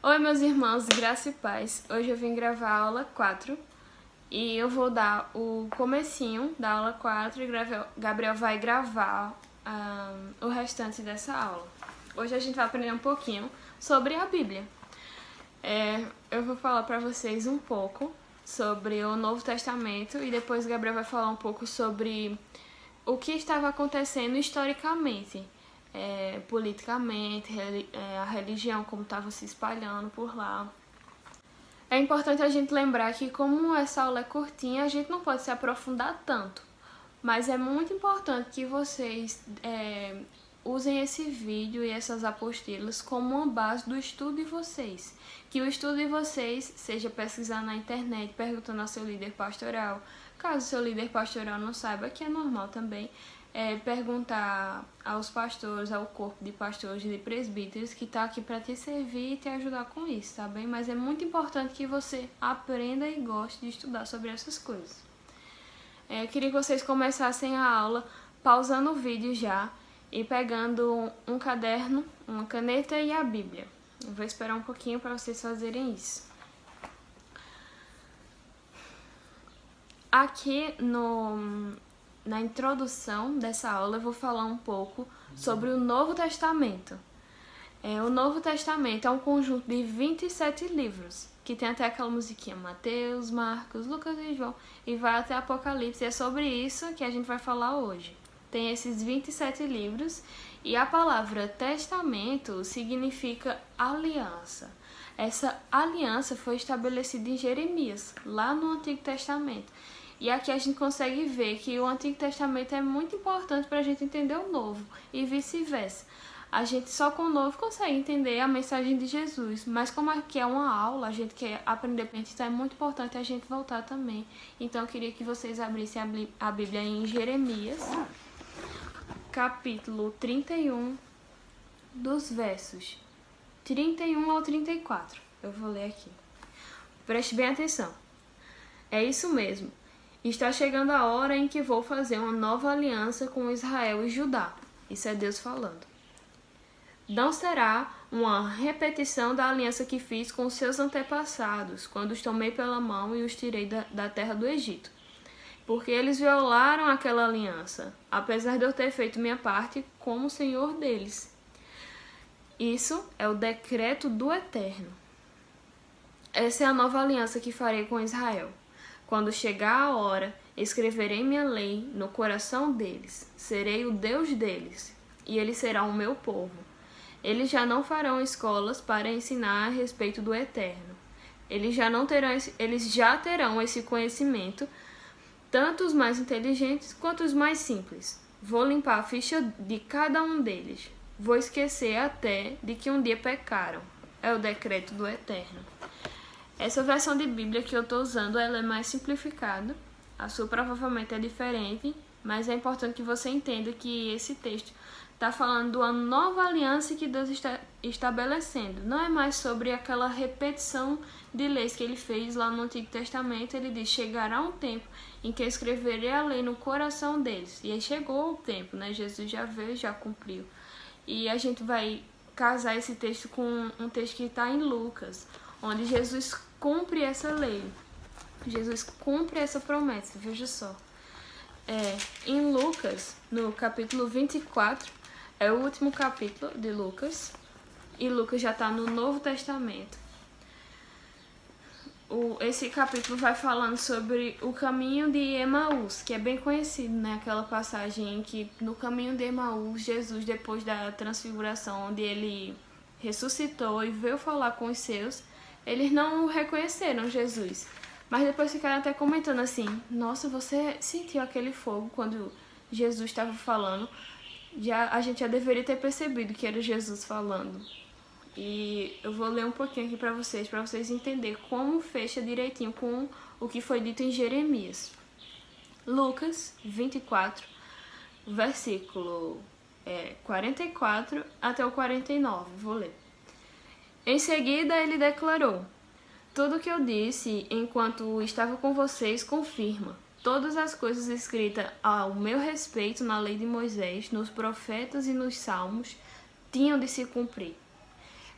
Oi, meus irmãos, graça e paz. Hoje eu vim gravar a aula 4 e eu vou dar o comecinho da aula 4 e Gabriel vai gravar o restante dessa aula. Hoje a gente vai aprender um pouquinho sobre a Bíblia. Eu vou falar para vocês um pouco sobre o Novo Testamento e depois o Gabriel vai falar um pouco sobre o que estava acontecendo historicamente. Politicamente, a religião, como estava se espalhando por lá. É importante a gente lembrar que, como essa aula é curtinha, a gente não pode se aprofundar tanto. Mas é muito importante que vocês usem esse vídeo e essas apostilas como uma base do estudo de vocês. Que o estudo de vocês seja pesquisar na internet, perguntando ao seu líder pastoral. Caso o seu líder pastoral não saiba, que é normal também, perguntar aos pastores, ao corpo de pastores e de presbíteros que está aqui para te servir e te ajudar com isso, tá bem? Mas é muito importante que você aprenda e goste de estudar sobre essas coisas. Eu queria que vocês começassem a aula pausando o vídeo já e pegando um caderno, uma caneta e a Bíblia. Eu vou esperar um pouquinho para vocês fazerem isso. Aqui na introdução dessa aula eu vou falar um pouco sobre o Novo Testamento. O Novo Testamento é um conjunto de 27 livros, que tem até aquela musiquinha Mateus, Marcos, Lucas e João, e vai até Apocalipse, e é sobre isso que a gente vai falar hoje. Tem esses 27 livros, e a palavra testamento significa aliança. Essa aliança foi estabelecida em Jeremias, lá no Antigo Testamento. E aqui a gente consegue ver que o Antigo Testamento é muito importante para a gente entender o Novo, e vice-versa. A gente só com o Novo consegue entender a mensagem de Jesus, mas como aqui é uma aula, a gente quer aprender, então é muito importante a gente voltar também. Então eu queria que vocês abrissem a Bíblia em Jeremias, capítulo 31, dos versos 31 ao 34. Eu vou ler aqui. Preste bem atenção. É isso mesmo. Está chegando a hora em que vou fazer uma nova aliança com Israel e Judá. Isso é Deus falando. Não será uma repetição da aliança que fiz com seus antepassados, quando os tomei pela mão e os tirei da terra do Egito. Porque eles violaram aquela aliança, apesar de eu ter feito minha parte como Senhor deles. Isso é o decreto do Eterno. Essa é a nova aliança que farei com Israel. Quando chegar a hora, escreverei minha lei no coração deles. Serei o Deus deles, e eles serão o meu povo. Eles já não farão escolas para ensinar a respeito do Eterno. Eles já terão esse conhecimento, tanto os mais inteligentes quanto os mais simples. Vou limpar a ficha de cada um deles. Vou esquecer até de que um dia pecaram. É o decreto do Eterno. Essa versão de Bíblia que eu estou usando, ela é mais simplificada. A sua provavelmente é diferente, mas é importante que você entenda que esse texto está falando de uma nova aliança que Deus está estabelecendo. Não é mais sobre aquela repetição de leis que ele fez lá no Antigo Testamento. Ele diz, chegará um tempo em que eu escreverei a lei no coração deles. E aí chegou o tempo, né? Jesus já veio, já cumpriu. E a gente vai casar esse texto com um texto que está em Lucas, onde Jesus cumpre essa lei. Jesus cumpre essa promessa, veja só. Em Lucas, no capítulo 24, é o último capítulo de Lucas, e Lucas já está no Novo Testamento. Esse capítulo vai falando sobre o caminho de Emaús, que é bem conhecido, né? Aquela passagem em que no caminho de Emaús, Jesus, depois da transfiguração, onde ele ressuscitou e veio falar com os seus, eles não reconheceram Jesus. Mas depois ficaram até comentando assim, nossa, você sentiu aquele fogo quando Jesus estava falando? A gente já deveria ter percebido que era Jesus falando. E eu vou ler um pouquinho aqui para vocês entenderem como fecha direitinho com o que foi dito em Jeremias. Lucas 24, versículo 44 até o 49, vou ler. Em seguida ele declarou, tudo o que eu disse enquanto estava com vocês confirma. Todas as coisas escritas ao meu respeito na lei de Moisés, nos profetas e nos salmos, tinham de se cumprir.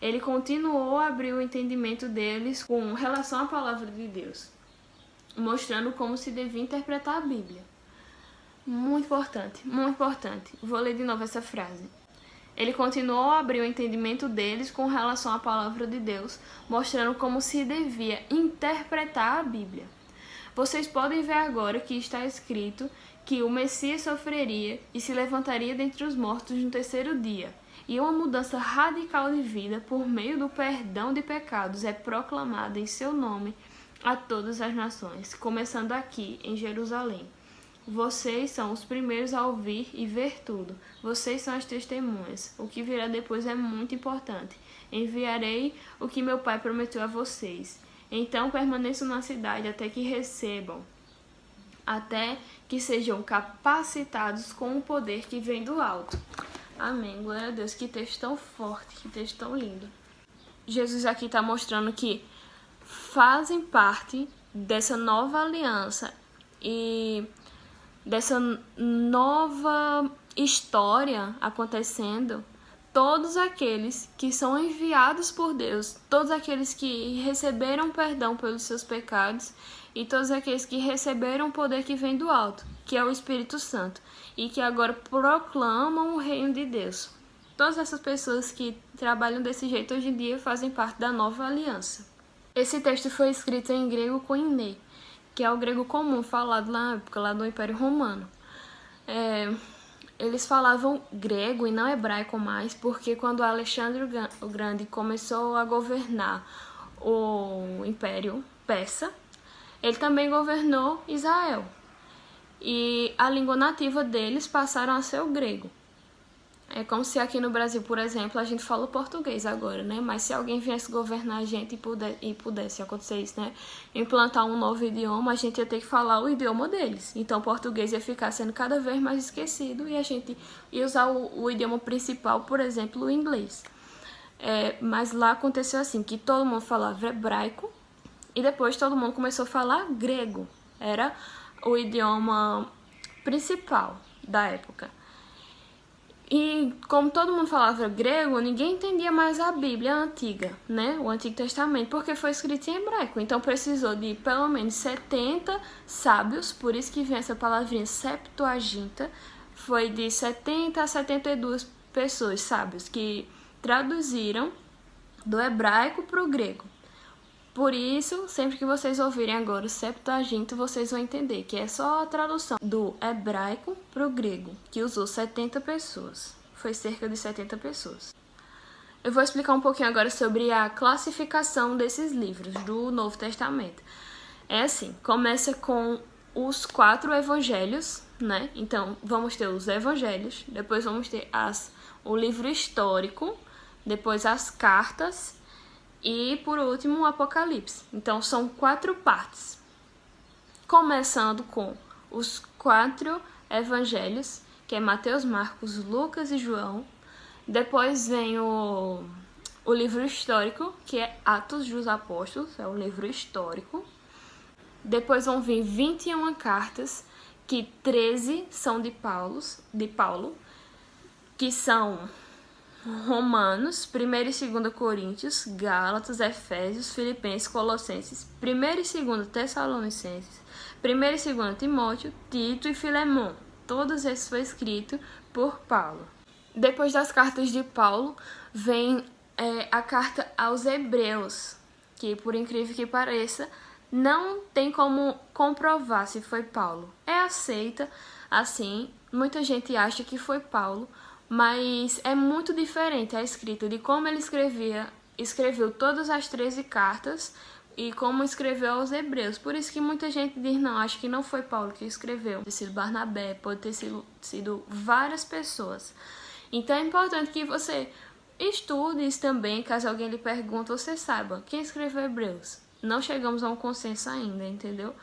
ele continuou a abrir o entendimento deles com relação à palavra de Deus, mostrando como se devia interpretar a Bíblia. Muito importante, muito importante. Vou ler de novo essa frase. Ele continuou a abrir o entendimento deles com relação à palavra de Deus, mostrando como se devia interpretar a Bíblia. Vocês podem ver agora que está escrito que o Messias sofreria e se levantaria dentre os mortos no terceiro dia, e uma mudança radical de vida por meio do perdão de pecados é proclamada em seu nome a todas as nações, começando aqui em Jerusalém. Vocês são os primeiros a ouvir e ver tudo. Vocês são as testemunhas. O que virá depois é muito importante. Enviarei o que meu Pai prometeu a vocês. Então permaneçam na cidade até que recebam, até que sejam capacitados com o poder que vem do alto. Amém. Glória a Deus. Que texto tão forte, que texto tão lindo. Jesus aqui está mostrando que fazem parte dessa nova aliança e dessa nova história acontecendo, todos aqueles que são enviados por Deus, todos aqueles que receberam perdão pelos seus pecados e todos aqueles que receberam o poder que vem do alto, que é o Espírito Santo, e que agora proclamam o reino de Deus. Todas essas pessoas que trabalham desse jeito hoje em dia fazem parte da nova aliança. Esse texto foi escrito em grego koiné, que é o grego comum falado na época, lá do Império Romano. Eles falavam grego e não hebraico mais, porque quando Alexandre o Grande começou a governar o Império Persa, ele também governou Israel. E a língua nativa deles passaram a ser o grego. É como se aqui no Brasil, por exemplo, a gente fala o português agora, né? Mas se alguém viesse governar a gente e pudesse acontecer isso, né? Implantar um novo idioma, a gente ia ter que falar o idioma deles. Então o português ia ficar sendo cada vez mais esquecido e a gente ia usar o idioma principal, por exemplo, o inglês. Mas lá aconteceu assim, que todo mundo falava hebraico e depois todo mundo começou a falar grego. Era o idioma principal da época. E como todo mundo falava grego, ninguém entendia mais a Bíblia antiga, né? O Antigo Testamento, porque foi escrito em hebraico. Então precisou de pelo menos 70 sábios, por isso que vem essa palavrinha Septuaginta. Foi de 70 a 72 pessoas, sábios, que traduziram do hebraico para o grego. Por isso, sempre que vocês ouvirem agora o Septuaginta, vocês vão entender que é só a tradução do hebraico para o grego, que usou 70 pessoas. Foi cerca de 70 pessoas. Eu vou explicar um pouquinho agora sobre a classificação desses livros do Novo Testamento. É assim, começa com os 4 evangelhos, né? Então, vamos ter os evangelhos, depois vamos ter o livro histórico, depois as cartas, e, por último, o Apocalipse. Então, são 4 partes. Começando com os 4 evangelhos, que é Mateus, Marcos, Lucas e João. Depois vem o livro histórico, que é Atos dos Apóstolos, é o livro histórico. Depois vão vir 21 cartas, que 13 são de Paulo, que são Romanos, 1 e 2 Coríntios, Gálatas, Efésios, Filipenses, Colossenses, 1 e 2 Tessalonicenses, 1 e 2 Timóteo, Tito e Filemão. Todos esses foi escrito por Paulo. Depois das cartas de Paulo, vem a carta aos Hebreus, que, por incrível que pareça, não tem como comprovar se foi Paulo. É aceita, assim, muita gente acha que foi Paulo, mas é muito diferente a escrita de como ele escreveu todas as 13 cartas e como escreveu aos Hebreus. Por isso que muita gente diz, não, acho que não foi Paulo que escreveu. Pode ter sido Barnabé, pode ter sido várias pessoas. Então é importante que você estude isso também, caso alguém lhe pergunte, você saiba quem escreveu Hebreus. Não chegamos a um consenso ainda, entendeu?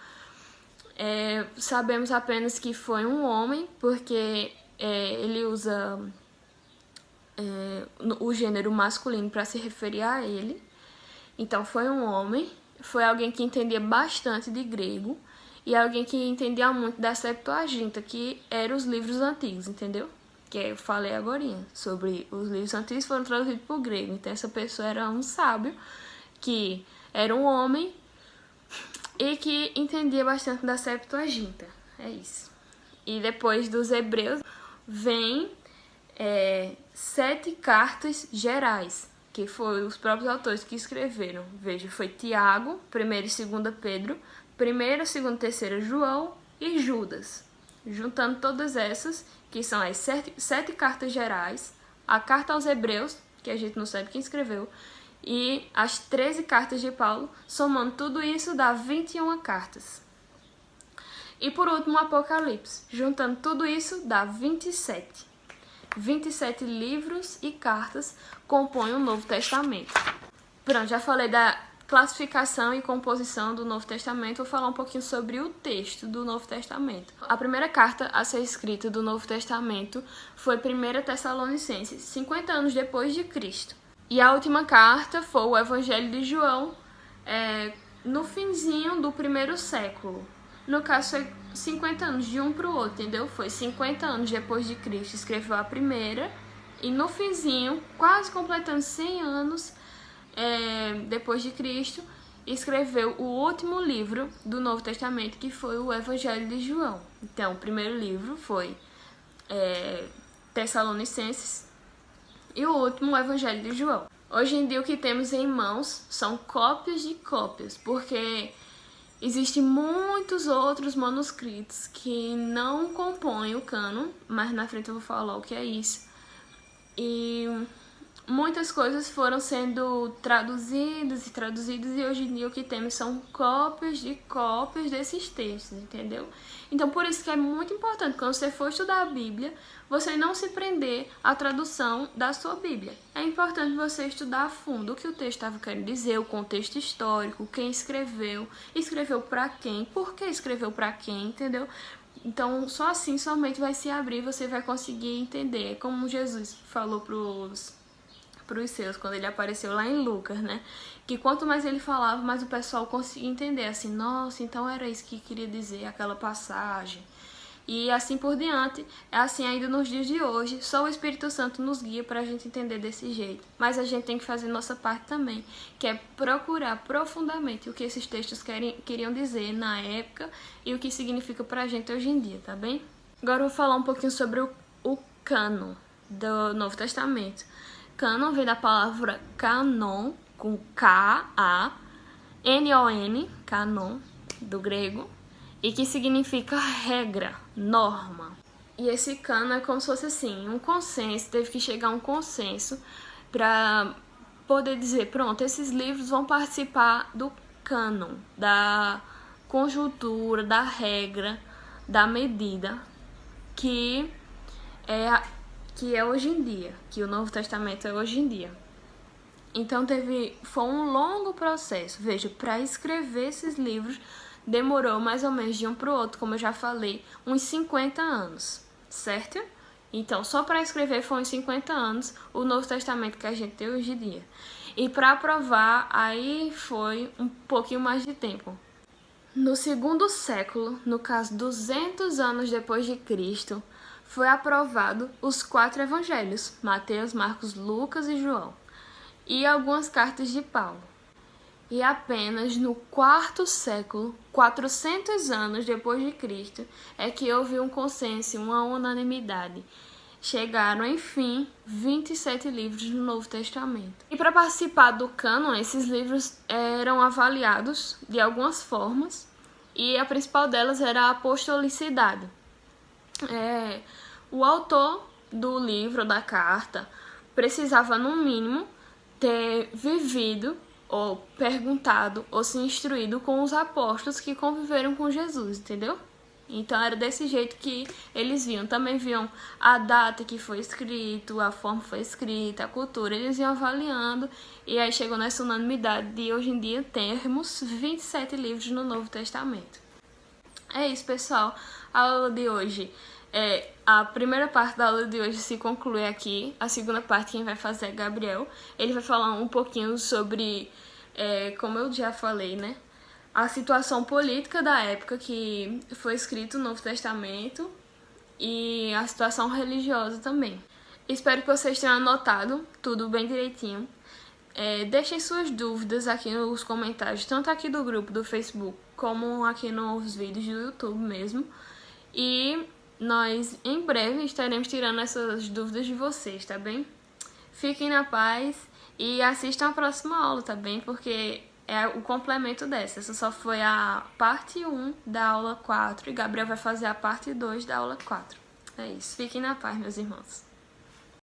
Sabemos apenas que foi um homem, porque ele usa o gênero masculino para se referir a ele. Então foi um homem, foi alguém que entendia bastante de grego e alguém que entendia muito da Septuaginta, que eram os livros antigos, entendeu? que eu falei agorinha, sobre os livros antigos foram traduzidos para o grego. Então essa pessoa era um sábio, que era um homem e que entendia bastante da Septuaginta. É isso. E depois dos hebreus vem 7 cartas gerais, que foram os próprios autores que escreveram. Veja, foi Tiago, 1ª e 2ª Pedro, 1ª, 2ª e 3ª João e Judas. Juntando todas essas, que são as 7 cartas gerais, a carta aos hebreus, que a gente não sabe quem escreveu, e as 13 cartas de Paulo, somando tudo isso dá 21 cartas. E por último, o Apocalipse. Juntando tudo isso dá 27. 27 livros e cartas compõem o Novo Testamento. Pronto, já falei da classificação e composição do Novo Testamento. Vou falar um pouquinho sobre o texto do Novo Testamento. A primeira carta a ser escrita do Novo Testamento foi 1ª Tessalonicenses, 50 anos depois de Cristo. E a última carta foi o Evangelho de João, no finzinho do 1º século. No caso, foi 50 anos de um para o outro, entendeu? Foi 50 anos depois de Cristo, escreveu a primeira, e no finzinho, quase completando 100 anos depois de Cristo, escreveu o último livro do Novo Testamento, que foi o Evangelho de João. Então, o primeiro livro foi Tessalonicenses e o último, o Evangelho de João. Hoje em dia, o que temos em mãos são cópias de cópias, porque existem muitos outros manuscritos que não compõem o cânon, mas na frente eu vou falar o que é isso. E muitas coisas foram sendo traduzidas e hoje em dia o que temos são cópias de cópias desses textos, entendeu? Então por isso que é muito importante, quando você for estudar a Bíblia, você não se prender à tradução da sua Bíblia. É importante você estudar a fundo o que o texto estava querendo dizer, o contexto histórico, quem escreveu para quem, por que escreveu para quem, entendeu? Então, só assim somente vai se abrir, você vai conseguir entender. Como Jesus falou pros seus, quando ele apareceu lá em Lucas, né? Que quanto mais ele falava, mais o pessoal conseguia entender. Assim, nossa, então era isso que queria dizer, aquela passagem. E assim por diante, é assim ainda nos dias de hoje, só o Espírito Santo nos guia para a gente entender desse jeito. Mas a gente tem que fazer nossa parte também, que é procurar profundamente o que esses textos queriam dizer na época e o que significa para a gente hoje em dia, tá bem? Agora eu vou falar um pouquinho sobre o cânon do Novo Testamento. Cânon vem da palavra canon, com K-A-N-O-N, canon, do grego, e que significa regra, norma. E esse cânon é como se fosse assim, um consenso, teve que chegar a um consenso para poder dizer, pronto, esses livros vão participar do cânon, da conjuntura, da regra, da medida, que é hoje em dia, que o Novo Testamento é hoje em dia. Então foi um longo processo. Veja, para escrever esses livros demorou mais ou menos de um para o outro, como eu já falei, uns 50 anos, certo? Então, só para escrever foi uns 50 anos o Novo Testamento que a gente tem hoje em dia. E para aprovar, aí foi um pouquinho mais de tempo. No 2º século, no caso 200 anos depois de Cristo, foi aprovado os 4 evangelhos, Mateus, Marcos, Lucas e João, e algumas cartas de Paulo. E apenas no 4º século, 400 anos depois de Cristo, é que houve um consenso, uma unanimidade. Chegaram, enfim, 27 livros no Novo Testamento. E para participar do cânon, esses livros eram avaliados de algumas formas, e a principal delas era a apostolicidade. O autor do livro, da carta, precisava, no mínimo, ter vivido ou perguntado ou se instruído com os apóstolos que conviveram com Jesus, entendeu? Então era desse jeito que eles viam. Também viam a data que foi escrito, a forma que foi escrita, a cultura. Eles iam avaliando e aí chegou nessa unanimidade de hoje em dia termos 27 livros no Novo Testamento. É isso, pessoal. A aula de hoje a primeira parte da aula de hoje se conclui aqui. A segunda parte quem vai fazer é Gabriel. Ele vai falar um pouquinho sobre, como eu já falei, né? A situação política da época que foi escrito o Novo Testamento e a situação religiosa também. Espero que vocês tenham anotado tudo bem direitinho. Deixem suas dúvidas aqui nos comentários, tanto aqui do grupo do Facebook, como aqui nos vídeos do YouTube mesmo. E nós, em breve, estaremos tirando essas dúvidas de vocês, tá bem? Fiquem na paz e assistam a próxima aula, tá bem? Porque é o complemento dessa. Essa só foi a parte 1 da aula 4 e Gabriel vai fazer a parte 2 da aula 4. É isso. Fiquem na paz, meus irmãos.